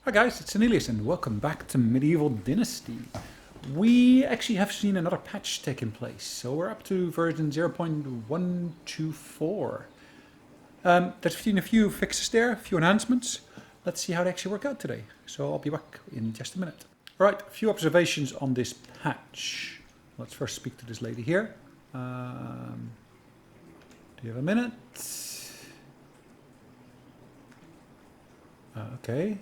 Hi guys, it's Sonelias and welcome back to Medieval Dynasty. We actually have seen another patch taking place, so we're up to version 0.124. There's been a few fixes there, a few enhancements. Let's see how they actually work out today. So I'll be back in just a minute. Alright, a few observations on this patch. Let's first speak to this lady here. Do you have a minute? Okay.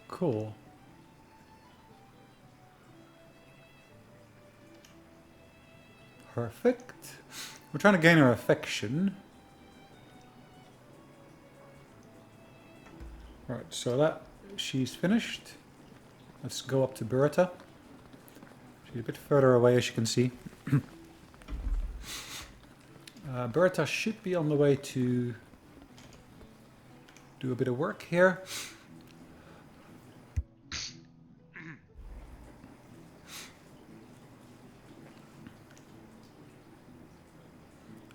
Cool. Perfect. We're trying to gain her affection. Right, so that she's finished. Let's go up to Bertha. She's a bit further away, as you can see. Bertha should be on the way to do a bit of work here.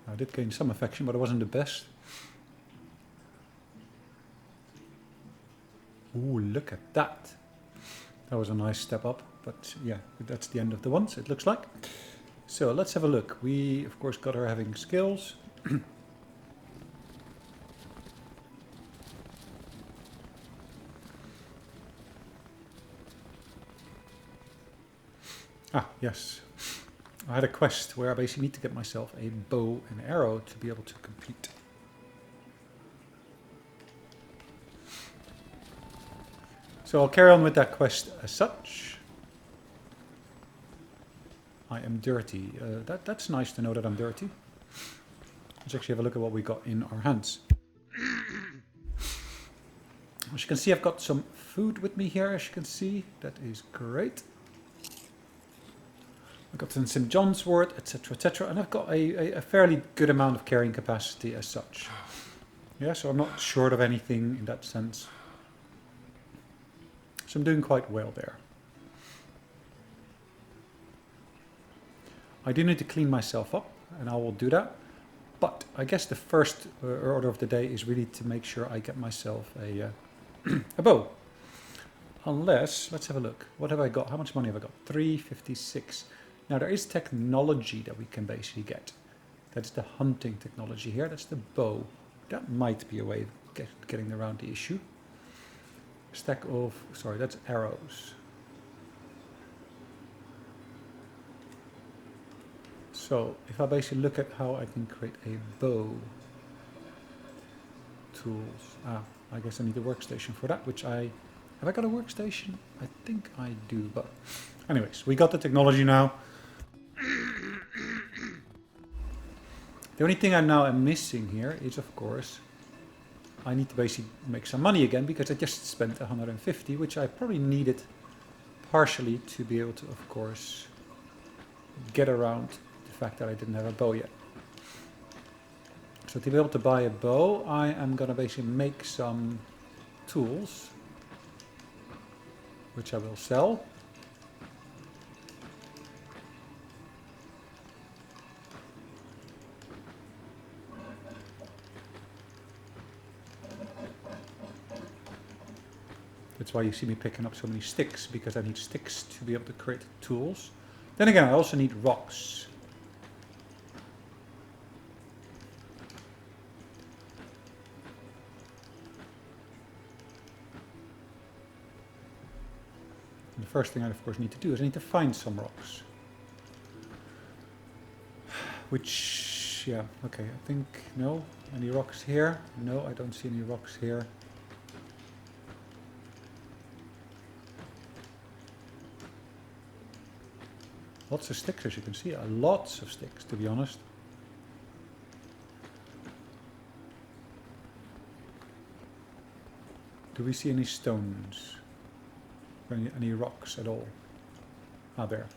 I did gain some affection, but it wasn't the best. Ooh, look at that. That was a nice step up, but yeah, that's the end of the ones, it looks like. So let's have a look. We, of course, got her having skills. Ah, yes. I had a quest where I basically need to get myself a bow and arrow to be able to compete. So I'll carry on with that quest as such. I am dirty. That's nice to know that I'm dirty. Let's actually have a look at what we got in our hands. As you can see, I've got some food with me here, as you can see. That is great. I've got some St. John's wort, etc, etc. And I've got a fairly good amount of carrying capacity as such. Yeah, so I'm not short of anything in that sense. So I'm doing quite well there. I do need to clean myself up, and I will do that. But I guess the first order of the day is really to make sure I get myself a bow. Unless, let's have a look. What have I got? How much money have I got? 356. Now there is technology that we can basically get. That's the hunting technology here. That's the bow. That might be a way of getting around the issue. Stack of, sorry, that's arrows. So if I basically look at how I can create a bow. Tools. I guess I need a workstation for that, which have I got a workstation? I think I do, but anyways, we got the technology now. The only thing I now am missing here is, of course, I need to basically make some money again because I just spent 150, which I probably needed partially to be able to, of course, get around the fact that I didn't have a bow yet. So to be able to buy a bow, I am going to basically make some tools, which I will sell. That's why you see me picking up so many sticks, because I need sticks to be able to create tools. Then again, I also need rocks. And the first thing I, of course, need to do is I need to find some rocks. Which, yeah, okay, I think, no. Any rocks here? No, I don't see any rocks here. Lots of sticks, as you can see. Lots of sticks, to be honest. Do we see any stones? Or any rocks at all? Ah, there.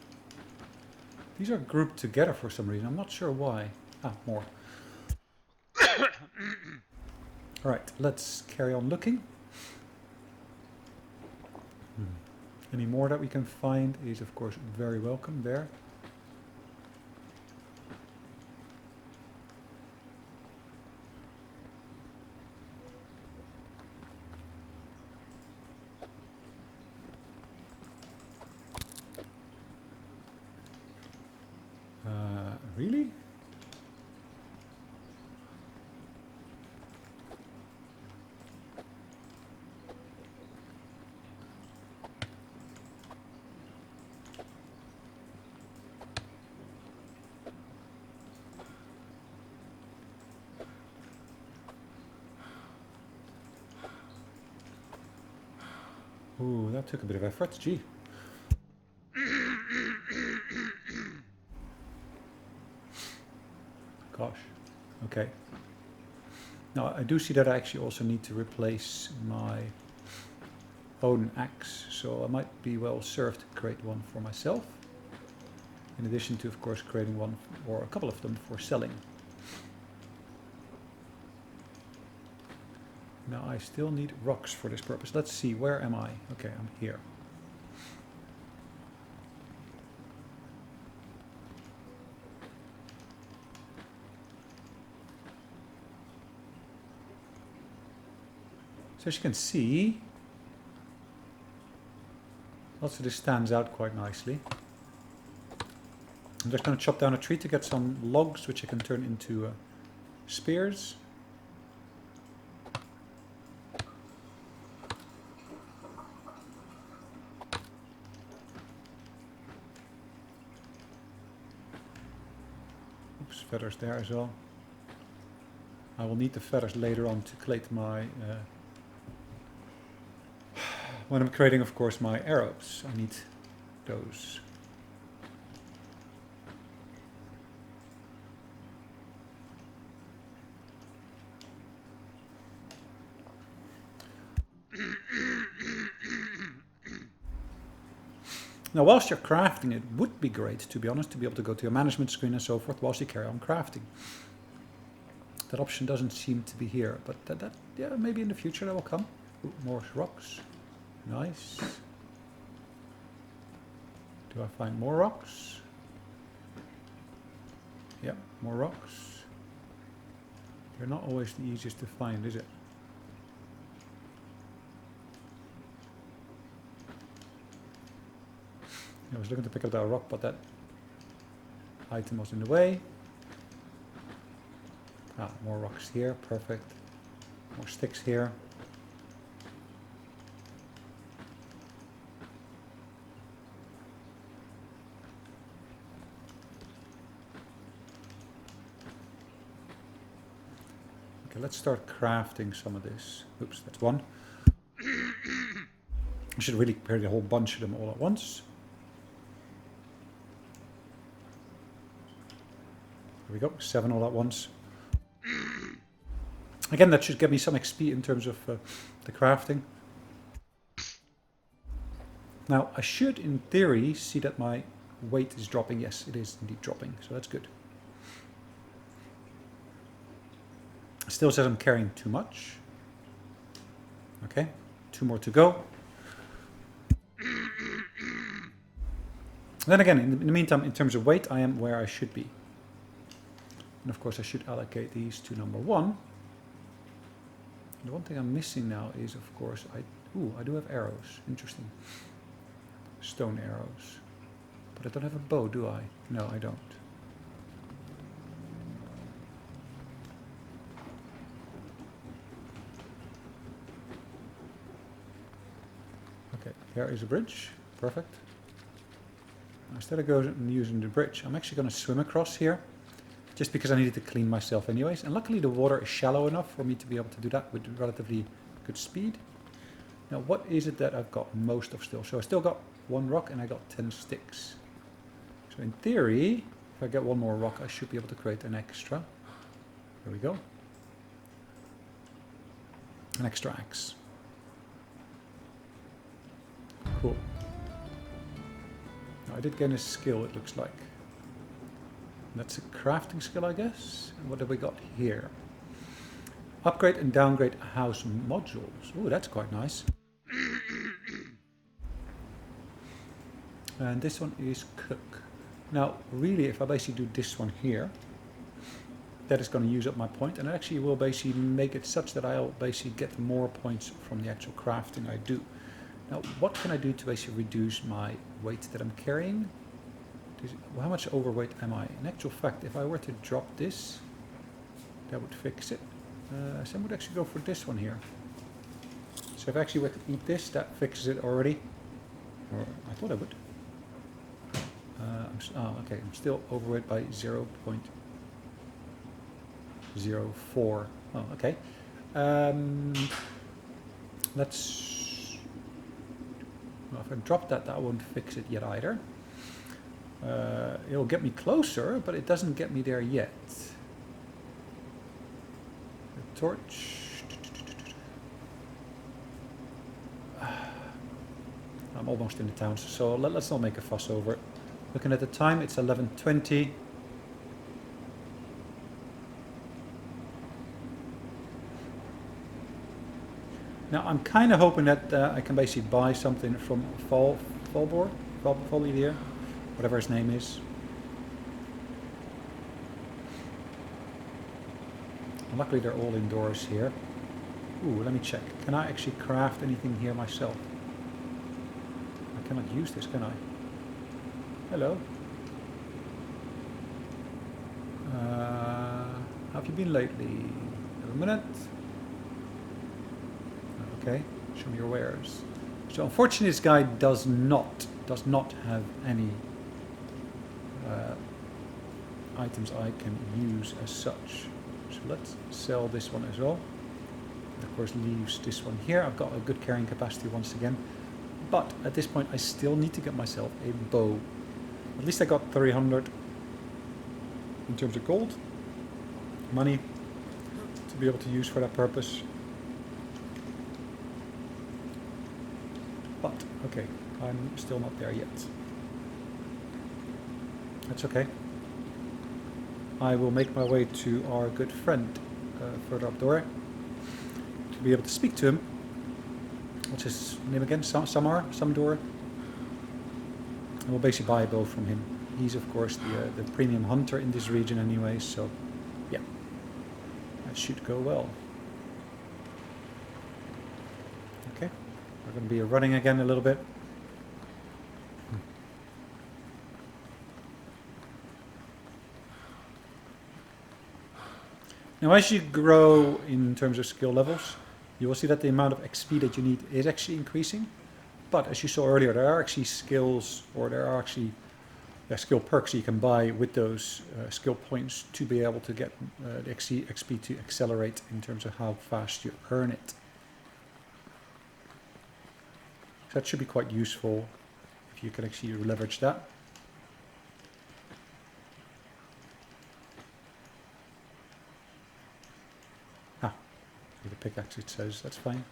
These are grouped together for some reason. I'm not sure why. Ah, more. Alright, let's carry on looking. Any more that we can find is, of course, very welcome there. Really? Ooh, that took a bit of effort. Gee. Gosh. Okay. Now, I do see that I actually also need to replace my own axe, so I might be well served to create one for myself, in addition to, of course, creating one or a couple of them for selling. Now, I still need rocks for this purpose. Let's see, where am I? Okay, I'm here. So as you can see, lots of this stands out quite nicely. I'm just going to chop down a tree to get some logs, which I can turn into spears. Oops, feathers there as well. I will need the feathers later on to create my... when I'm creating, of course, my arrows, I need those. Now, whilst you're crafting, it would be great, to be honest, to be able to go to your management screen and so forth whilst you carry on crafting. That option doesn't seem to be here, but yeah, maybe in the future that will come. Ooh, more rocks. Nice. Do I find more rocks? Yeah, more rocks. They're not always the easiest to find, is it? I was looking to pick up that rock, but that item was in the way. Ah, more rocks here, perfect. More sticks here. Okay, let's start crafting some of this. Oops, that's one. I should really prepare a whole bunch of them all at once. There we go, 7 all at once. Again, that should give me some XP in terms of the crafting. Now, I should, in theory, see that my weight is dropping. Yes, it is indeed dropping, so that's good. It still says I'm carrying too much. Okay, 2 more to go. Then again, in the meantime, in terms of weight, I am where I should be. And of course, I should allocate these to number 1. The one thing I'm missing now is, of course, I do have arrows. Interesting. Stone arrows. But I don't have a bow, do I? No, I don't. Okay, here is a bridge. Perfect. Instead of going using the bridge, I'm actually going to swim across here. Just because I needed to clean myself anyways. And luckily the water is shallow enough for me to be able to do that with relatively good speed. Now what is it that I've got most of still? So I still got 1 rock and I got 10 sticks. So in theory, if I get 1 more rock, I should be able to create an extra. There we go. An extra axe. Cool. Now I did gain a skill, it looks like. That's a crafting skill, I guess. And what have we got here? Upgrade and downgrade house modules. Oh, that's quite nice. And this one is cook. Now, really, if I basically do this one here, that is going to use up my point. And it actually will basically make it such that I'll basically get more points from the actual crafting I do. Now, what can I do to basically reduce my weight that I'm carrying? How much overweight am I? In actual fact, if I were to drop this, that would fix it. Some would actually go for this one here. So if I actually were to eat this, that fixes it already. Or I thought I would. Okay, I'm still overweight by 0.04. Oh, okay. Let's... Well, if I drop that, that won't fix it yet either. It'll get me closer, but it doesn't get me there yet. The torch... I'm almost in the town, so let's not make a fuss over it. Looking at the time, it's 11:20. Now I'm kind of hoping that I can basically buy something from Folborg, whatever his name is. And luckily they're all indoors here. Ooh, let me check. Can I actually craft anything here myself? I cannot use this, can I? Hello. How have you been lately? Have a minute. Okay, show me your wares. So unfortunately this guy does not have any items I can use as such. So let's sell this one as well. And of course leaves this one here. I've got a good carrying capacity once again. But at this point I still need to get myself a bow. At least I got 300 in terms of gold money to be able to use for that purpose. But, okay, I'm still not there yet. That's okay. I will make my way to our good friend further up Dore to be able to speak to him. What's his name again? Samdor? And we'll basically buy a bow from him. He's of course the premium hunter in this region anyway, so yeah, that should go well. Okay, we're going to be running again a little bit. Now as you grow in terms of skill levels, you will see that the amount of XP that you need is actually increasing. But as you saw earlier, there are actually skills, or there are actually skill perks you can buy with those skill points to be able to get the XP to accelerate in terms of how fast you earn it. So that should be quite useful if you can actually leverage that. With a pickaxe it says, that's fine.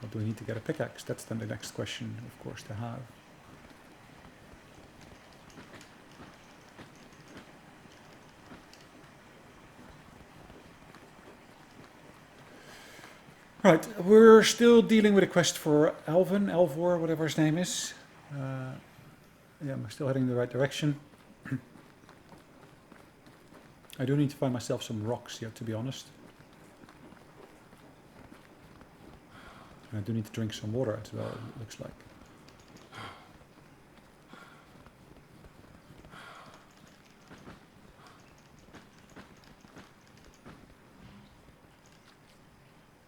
Or do we need to get a pickaxe? That's then the next question, of course, to have. Right, we're still dealing with a quest for Elvor, whatever his name is. Yeah, we're still heading in the right direction. I do need to find myself some rocks here, to be honest. I do need to drink some water as well, it looks like.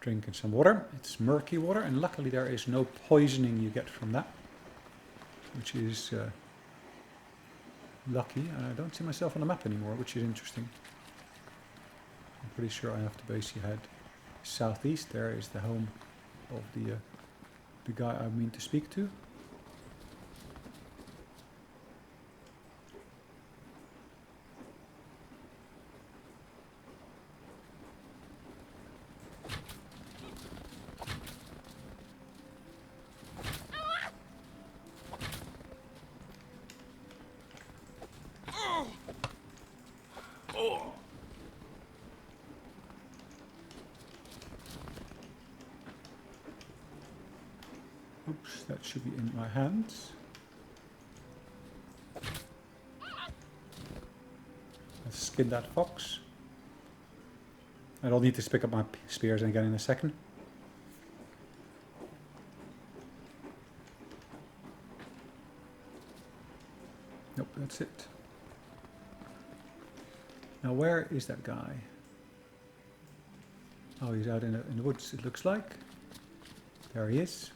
Drinking some water. It's murky water, and luckily there is no poisoning you get from that, which is lucky. I don't see myself on the map anymore, which is interesting. I'm pretty sure I have to basically head southeast. There is the home of the guy I mean to speak to. Oops, that should be in my hands. Let's skin that fox. I'll need to pick up my spears again in a second. that's it. Now where is that guy? Oh, he's out in the woods, it looks like. There he is.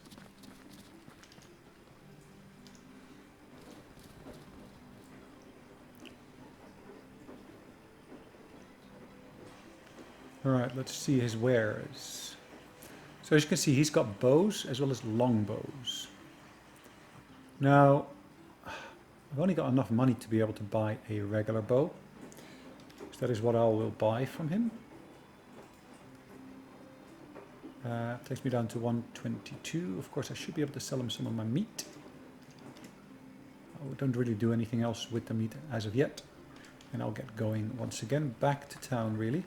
Alright, let's see his wares. So as you can see, he's got bows as well as long bows. Now, I've only got enough money to be able to buy a regular bow. So that is what I will buy from him. Takes me down to 122. Of course, I should be able to sell him some of my meat. I don't really do anything else with the meat as of yet. And I'll get going once again back to town, really.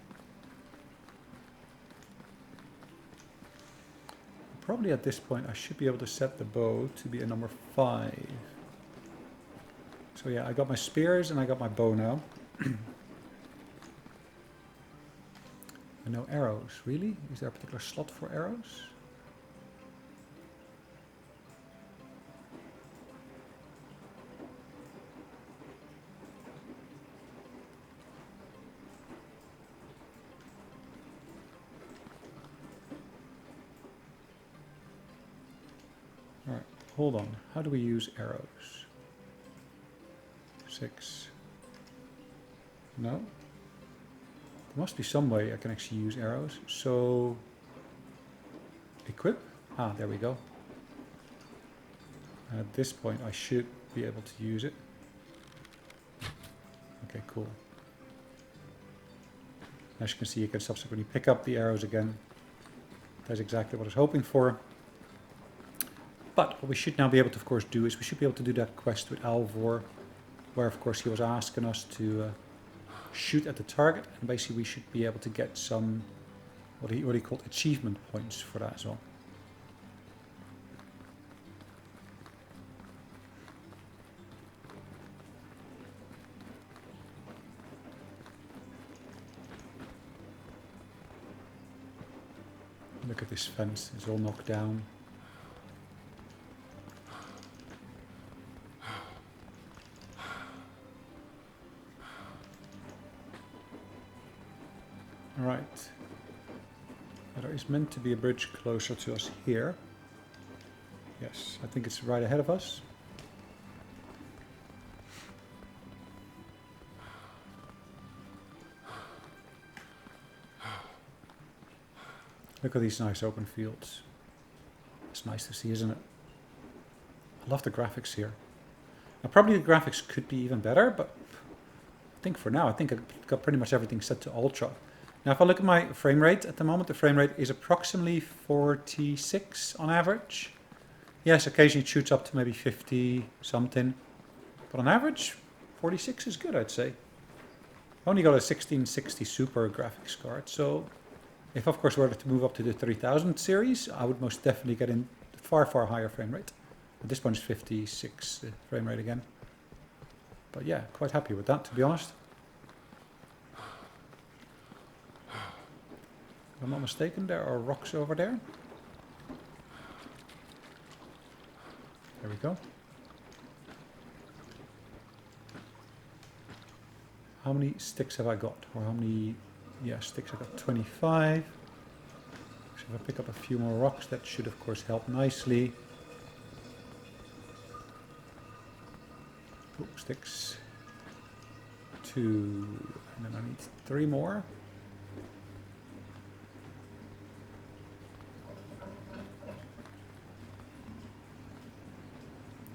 Probably at this point I should be able to set the bow to be a number 5. So yeah, I got my spears and I got my bow now. And no arrows, really? Is there a particular slot for arrows? Alright, hold on. How do we use arrows? 6. No? There must be some way I can actually use arrows. So, equip. Ah, there we go. And at this point I should be able to use it. Okay, cool. As you can see, you can subsequently pick up the arrows again. That's exactly what I was hoping for. But what we should now be able to, of course, do is we should be able to do that quest with Alvor, where, of course, he was asking us to shoot at the target, and basically we should be able to get some what he called achievement points for that as well. Look at this fence, it's all knocked down. Alright. There is meant to be a bridge closer to us here. Yes, I think it's right ahead of us. Look at these nice open fields. It's nice to see, isn't it? I love the graphics here. Now probably the graphics could be even better, but I think for now, I think I've got pretty much everything set to ultra. Now if I look at my frame rate at the moment, the frame rate is approximately 46 on average. Yes, occasionally it shoots up to maybe 50 something, but on average 46 is good, I'd say. I only got a 1660 Super graphics card, so if of course we were to move up to the 3000 series, I would most definitely get in far higher frame rate. At this point it's 56 frame rate again. But yeah, quite happy with that, to be honest. If I'm not mistaken, there are rocks over there. There we go. How many sticks have I got? Or how many, yeah, sticks? I got 25. So if I pick up a few more rocks, that should of course help nicely. Oh, sticks. 2, and then I need 3 more.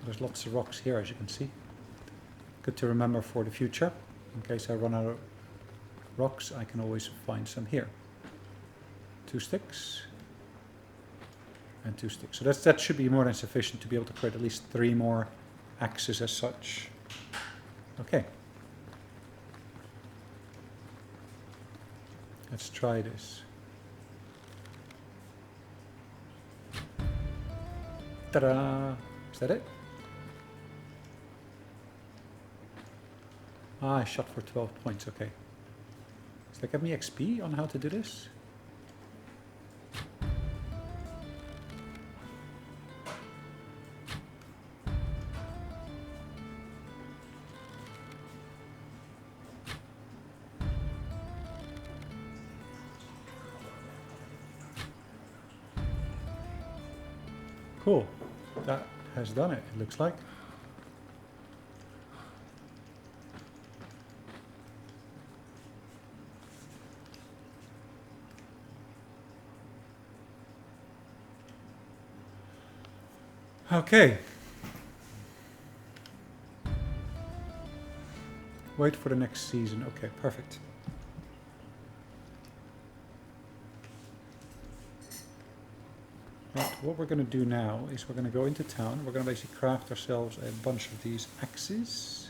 There's lots of rocks here, as you can see. Good to remember for the future. In case I run out of rocks, I can always find some here. 2 sticks. And 2 sticks. So that should be more than sufficient to be able to create at least 3 more axes as such. Okay. Let's try this. Ta-da! Is that it? Ah, I shot for 12 points, okay. Does that give me XP on how to do this? Cool. That has done it looks like. Okay. Wait for the next season. Okay, perfect. Right, what we're going to do now is we're going to go into town. We're going to basically craft ourselves a bunch of these axes.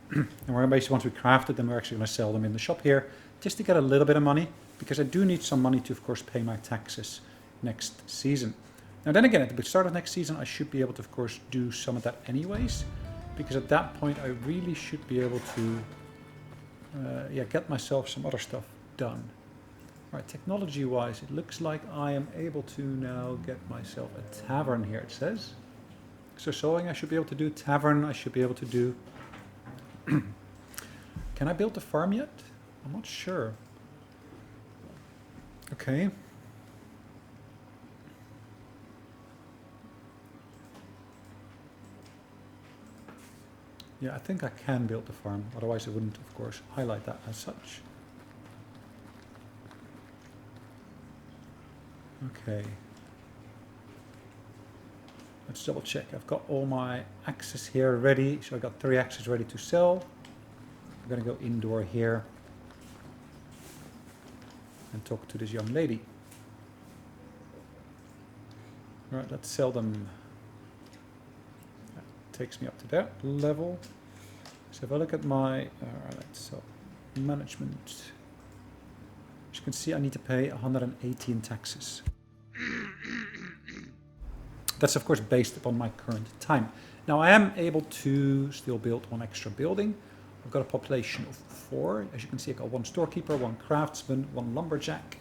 And we're basically, once we crafted them, we're actually going to sell them in the shop here, just to get a little bit of money, because I do need some money to, of course, pay my taxes next season. Now then again, at the start of next season, I should be able to, of course, do some of that anyways, because at that point, I really should be able to, get myself some other stuff done. Right, technology-wise, it looks like I am able to now get myself a tavern here, it says. So sewing I should be able to do, tavern I should be able to do. Can I build the farm yet? I'm not sure. Okay. Yeah, I think I can build the farm, otherwise I wouldn't, of course, highlight that as such. Okay. Let's double check. I've got all my axes here ready. So I got 3 axes ready to sell. I'm going to go indoor here and talk to this young lady. Right, let's sell them. That takes me up to that level. So if I look at my so management, as you can see, I need to pay 118 taxes. That's of course based upon my current time. Now I am able to still build 1 extra building. I've got a population of 4. As you can see, I've got 1 storekeeper, 1 craftsman, 1 lumberjack.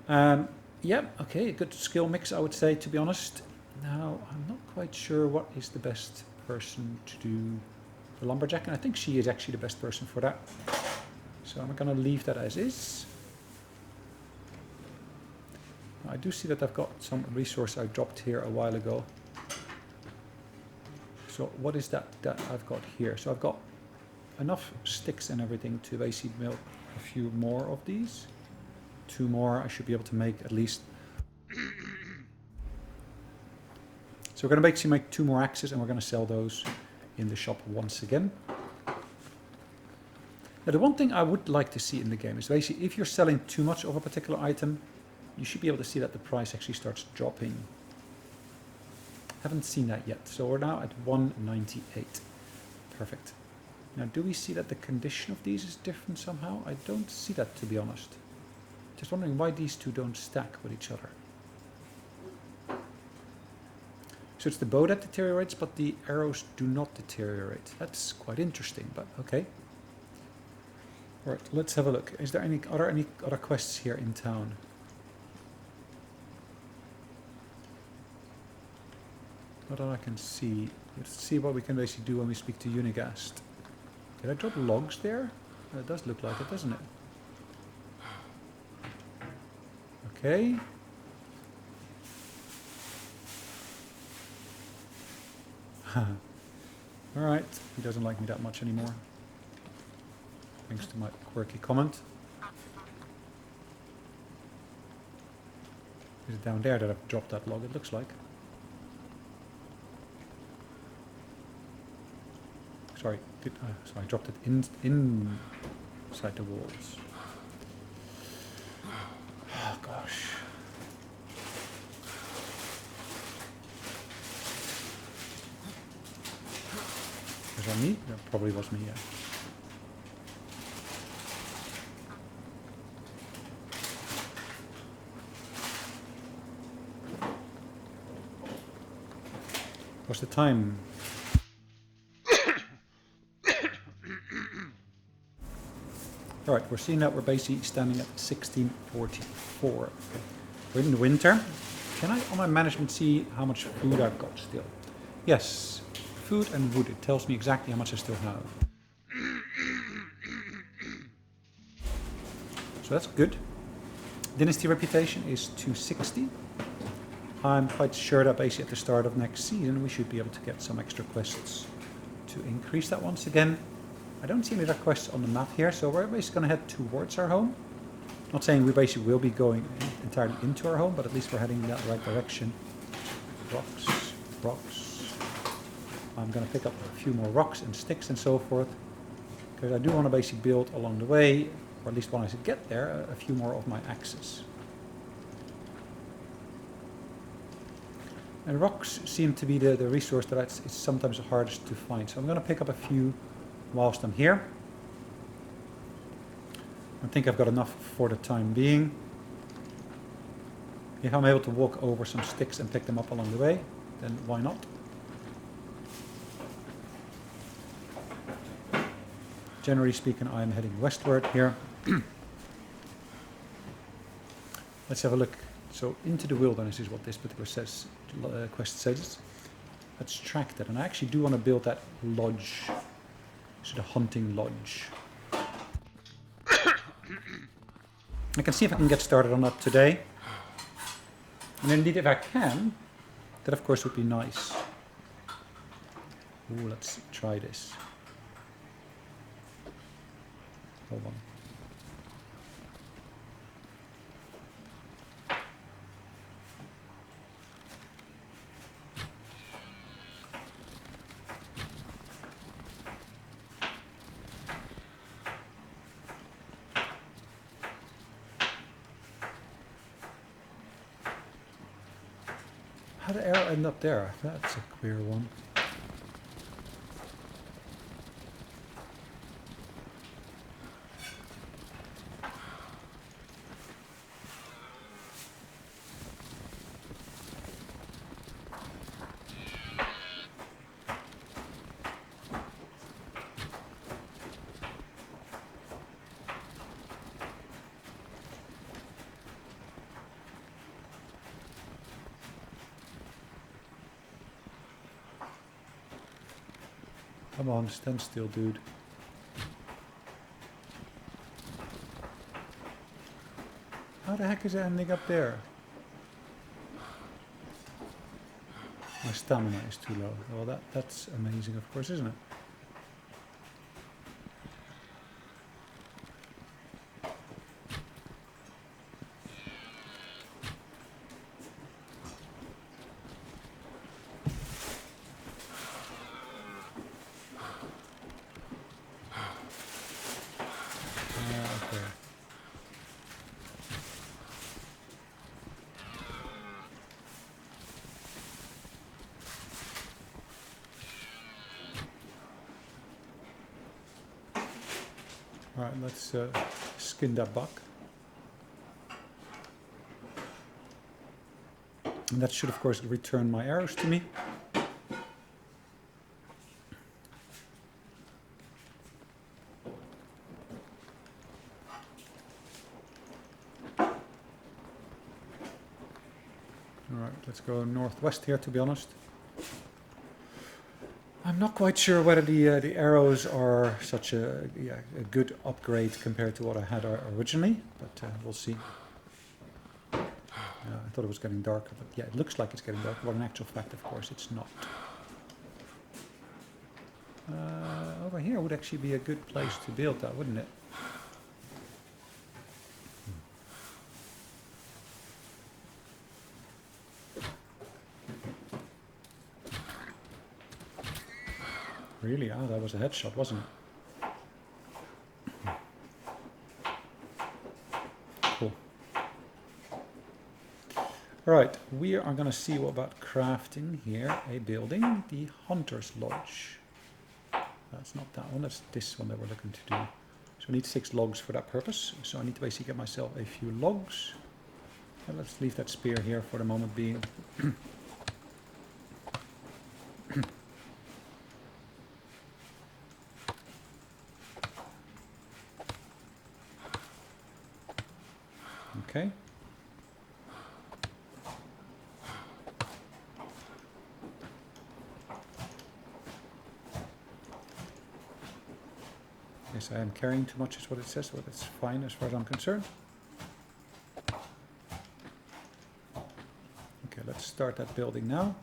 Yeah, okay, a good skill mix, I would say, to be honest. Now, I'm not quite sure what is the best person to do the lumberjack, and I think she is actually the best person for that. So I'm going to leave that as is. I do see that I've got some resource I dropped here a while ago. So what is that I've got here? So I've got enough sticks and everything to basically build a few more of these. 2 more I should be able to make at least. So we're going to basically make 2 more axes and we're going to sell those in the shop once again. Now the one thing I would like to see in the game is basically if you're selling too much of a particular item, you should be able to see that the price actually starts dropping. Haven't seen that yet. So we're now at 198. Perfect. Now do we see that the condition of these is different somehow? I don't see that, to be honest. Just wondering why these 2 don't stack with each other. So it's the bow that deteriorates, but the arrows do not deteriorate. That's quite interesting, but okay. Alright, let's have a look. Is there any other quests here in town? Not that I can see. Let's see what we can basically do when we speak to Unigast. Did I drop logs there? It does look like it, doesn't it? Okay. Alright, he doesn't like me that much anymore. Thanks to my quirky comment. Is it down there that I've dropped that log? It looks like. Sorry, I dropped it inside the walls. Oh gosh. Was that me? That probably was me, yeah. What's the time? Alright, we're seeing that we're basically standing at 1644. Okay. We're in the winter. Can I, on my management, see how much food I've got still? Yes, food and wood. It tells me exactly how much I still have. So that's good. Dynasty reputation is 260. I'm quite sure that basically at the start of next season we should be able to get some extra quests to increase that once again. I don't see any other quests on the map here, so we're basically going to head towards our home. Not saying we basically will be going entirely into our home, but at least we're heading in that right direction. Rocks, rocks. I'm going to pick up a few more rocks and sticks and so forth, because I do want to basically build along the way, or at least when I get there, a few more of my axes. And rocks seem to be the resource that it's sometimes the hardest to find, so I'm going to pick up a few whilst I'm here. I think I've got enough for the time being. If I'm able to walk over some sticks and pick them up along the way, then why not? Generally speaking, I'm heading westward here. Let's have a look. So, into the wilderness is what this particular quest says. Let's track that. And I actually do want to build that lodge. So the hunting lodge. I can see if I can get started on that today. And indeed, if I can, that of course would be nice. Ooh, let's try this. Hold on. How did the arrow end up there? That's a queer one. Come on, stand still, dude. How the heck is it ending up there? My stamina is too low. Well, that's amazing, of course, isn't it? Okay. All right, let's skin that buck. And that should, of course, return my arrows to me. Alright, let's go northwest here, to be honest. I'm not quite sure whether the arrows are such a good upgrade compared to what I had originally, but we'll see. I thought it was getting darker, but yeah, it looks like it's getting darker, but in actual fact, of course, it's not. Over here would actually be a good place to build that, wouldn't it? Really? Ah, that was a headshot, wasn't it? Cool. Right, we are going to see what about crafting here a building, the Hunter's Lodge. That's not that one, that's this one that we're looking to do. So we need 6 logs for that purpose. So I need to basically get myself a few logs. And let's leave that spear here for the moment being. Okay. Yes, I am carrying too much is what it says, but it's fine as far as I'm concerned. Okay, let's start that building now.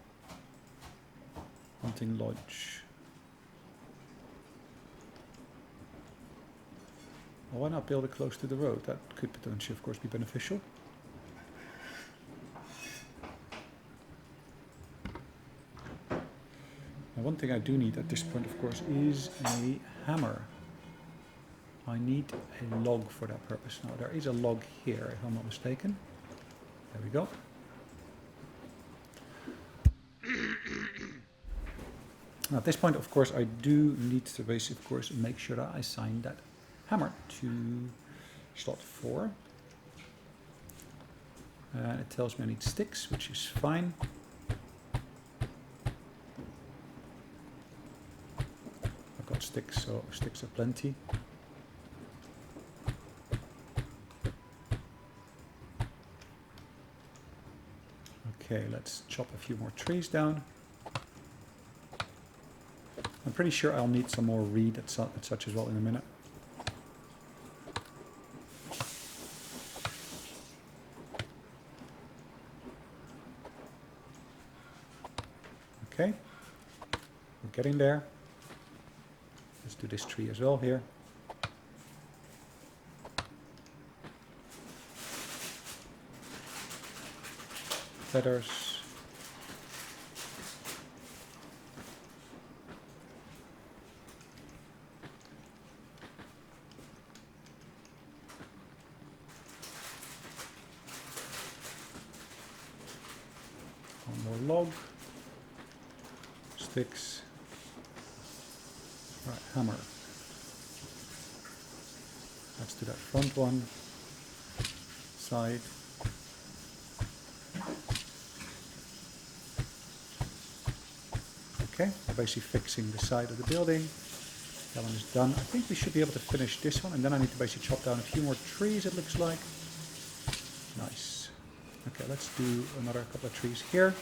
Hunting Lodge. Well, why not build it close to the road? That could potentially, of course, be beneficial. Now, one thing I do need at this point, of course, is a hammer. I need a log for that purpose. Now, there is a log here, if I'm not mistaken. There we go. Now, at this point, of course, I do need to basically, of course, make sure that I assign that hammer to slot 4. It tells me I need sticks, which is fine. I've got sticks, so sticks are plenty. Okay, let's chop a few more trees down. I'm pretty sure I'll need some more reed and such as well in a minute. Okay, we're getting there. Let's do this tree as well here. Feathers. One more log. Sticks. Right, hammer. Let's do that front one. Side. Okay, we're basically fixing the side of the building. That one is done. I think we should be able to finish this one, and then I need to basically chop down a few more trees, it looks like. Nice. Okay, let's do another couple of trees here.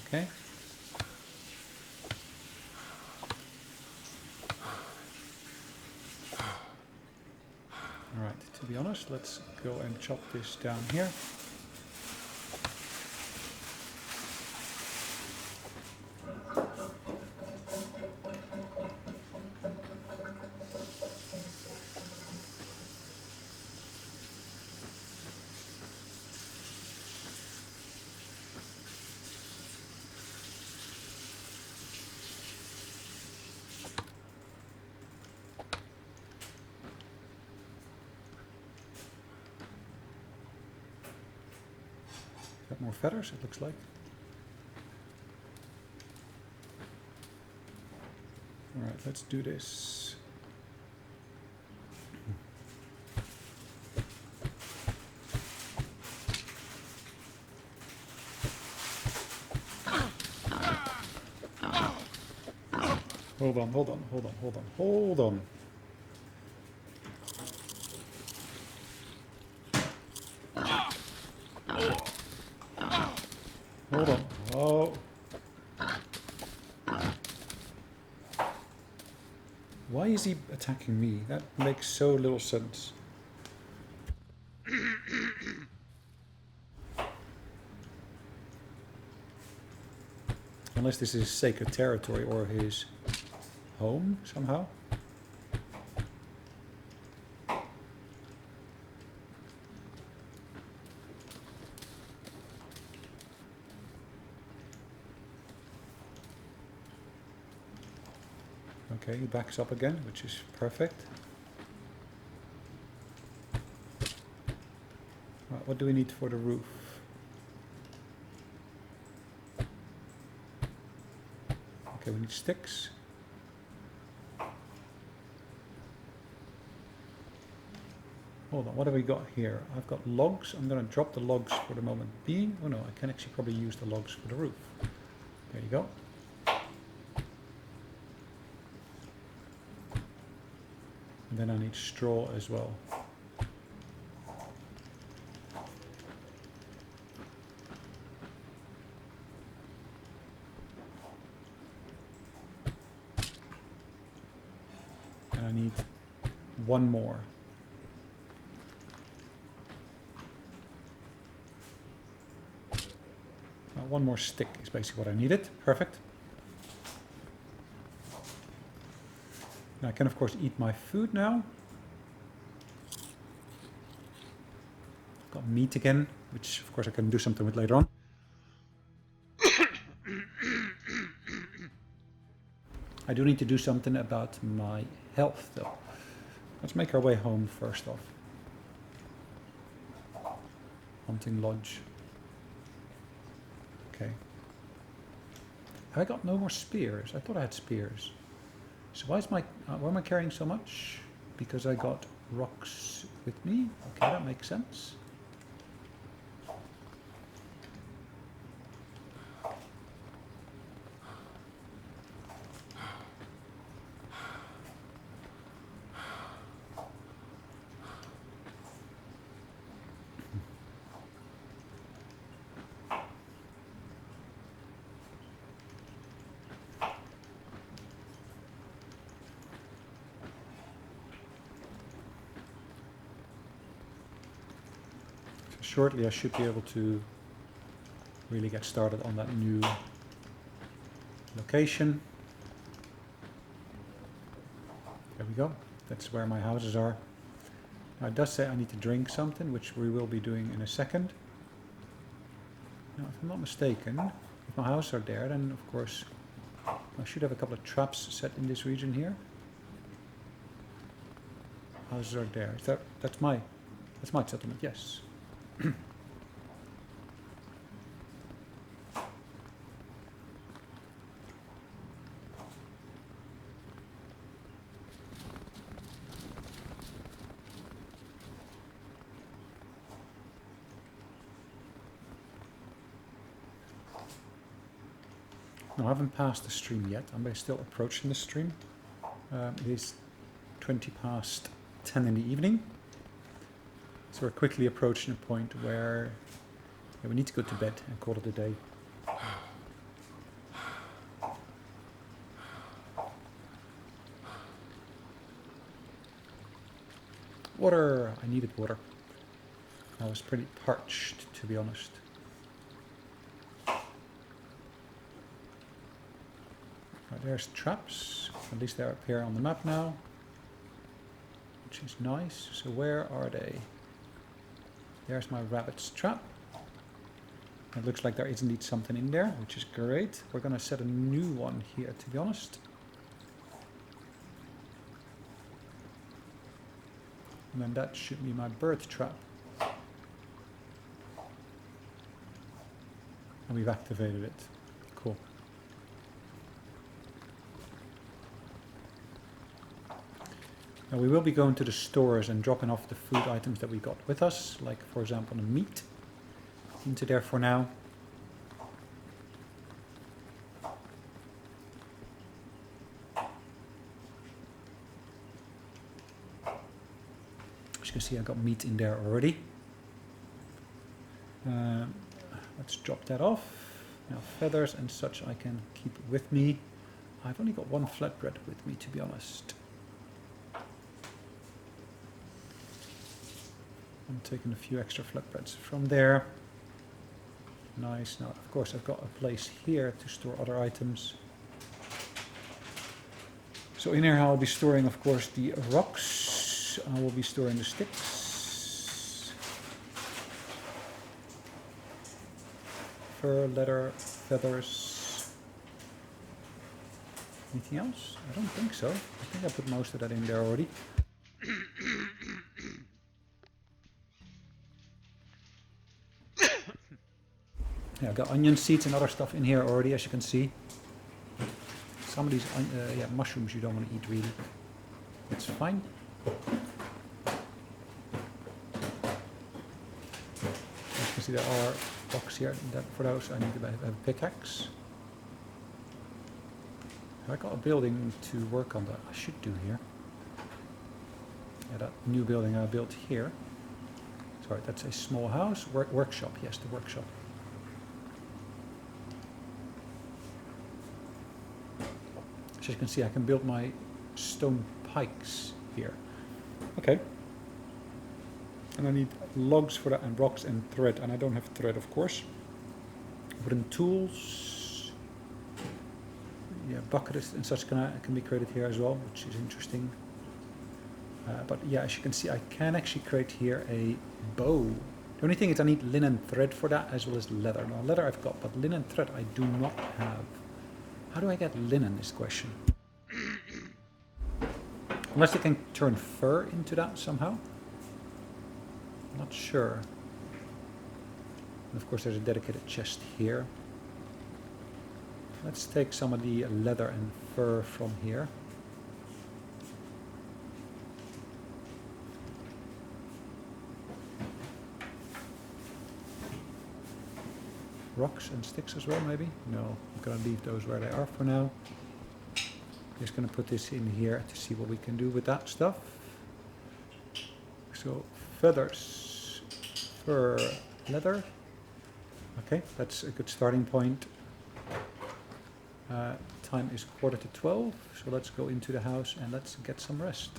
Okay. Alright, to be honest, let's go and chop this down here. Got more feathers, it looks like. Alright, let's do this. Hold on, hold on, hold on, hold on, hold on. Hold on. Oh. Why is he attacking me? That makes so little sense. Unless this is sacred territory or his home somehow. Okay, he backs up again, which is perfect. Right, what do we need for the roof? Okay, we need sticks. Hold on, what have we got here? I've got logs. I'm going to drop the logs for the moment being. Oh no, I can actually probably use the logs for the roof. There you go. And then I need straw as well. And I need one more. One more stick is basically what I needed. Perfect. Now I can of course eat my food now. Got meat again, which of course I can do something with later on. I do need to do something about my health though. Let's make our way home first off. Hunting lodge. Okay. Have I got no more spears? I thought I had spears. So why am I carrying so much? Because I got rocks with me. Okay, that makes sense. Shortly I should be able to really get started on that new location. There we go. That's where my houses are. Now it does say I need to drink something, which we will be doing in a second. Now if I'm not mistaken, if my houses are there, then of course I should have a couple of traps set in this region here. Houses are there. That's my settlement, yes. No, I haven't passed the stream yet. I'm still approaching the stream. It is 20 past 10 in the evening. So we're quickly approaching a point where we need to go to bed and call it a day. Water! I needed water. I was pretty parched, to be honest. Right, there's traps. At least they appear on the map now, which is nice. So where are they? There's my rabbit's trap. It looks like there is indeed something in there, which is great. We're going to set a new one here, to be honest. And then that should be my bird trap. And we've activated it. Cool. Now we will be going to the stores and dropping off the food items that we got with us, like for example the meat, into there for now. As you can see, I got meat in there already. Let's drop that off. Now feathers and such I can keep with me. I've only got one flatbread with me, to be honest. I'm taking a few extra flatbreads from there. Nice. Now, of course, I've got a place here to store other items. So in here I'll be storing, of course, the rocks. I will be storing the sticks. Fur, leather, feathers. Anything else? I don't think so. I think I put most of that in there already. Yeah, I've got onion seeds and other stuff in here already, as you can see. Some of these mushrooms you don't want to eat really. It's fine. As you can see, there are rocks here. For those I need to have a pickaxe. I got a building to work on that I should do here. Yeah, that new building I built here. Sorry, that's a small house. Workshop, yes, the workshop. As you can see, I can build my stone pikes here. Okay. And I need logs for that and rocks and thread. And I don't have thread, of course. Wooden tools. Yeah, buckets and such can be created here as well, which is interesting. But yeah, as you can see, I can actually create here a bow. The only thing is I need linen thread for that as well as leather. Now, leather I've got, but linen thread I do not have. How do I get linen is the question. Unless I can turn fur into that somehow. Not sure. And of course there's a dedicated chest here. Let's take some of the leather and fur from here. Rocks and sticks as well, maybe? No, I'm going to leave those where they are for now. Just going to put this in here to see what we can do with that stuff. So, feathers, fur, leather. Okay, that's a good starting point. Time is 11:45, so let's go into the house and let's get some rest.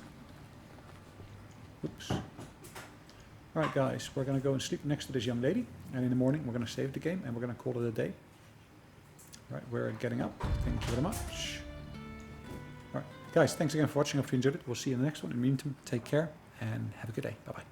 Oops. Alright guys, we're going to go and sleep next to this young lady, and in the morning we're going to save the game and we're going to call it a day. Alright, we're getting up. Thank you very much. Alright, guys, thanks again for watching. I hope you enjoyed it. We'll see you in the next one. In the meantime, take care and have a good day. Bye-bye.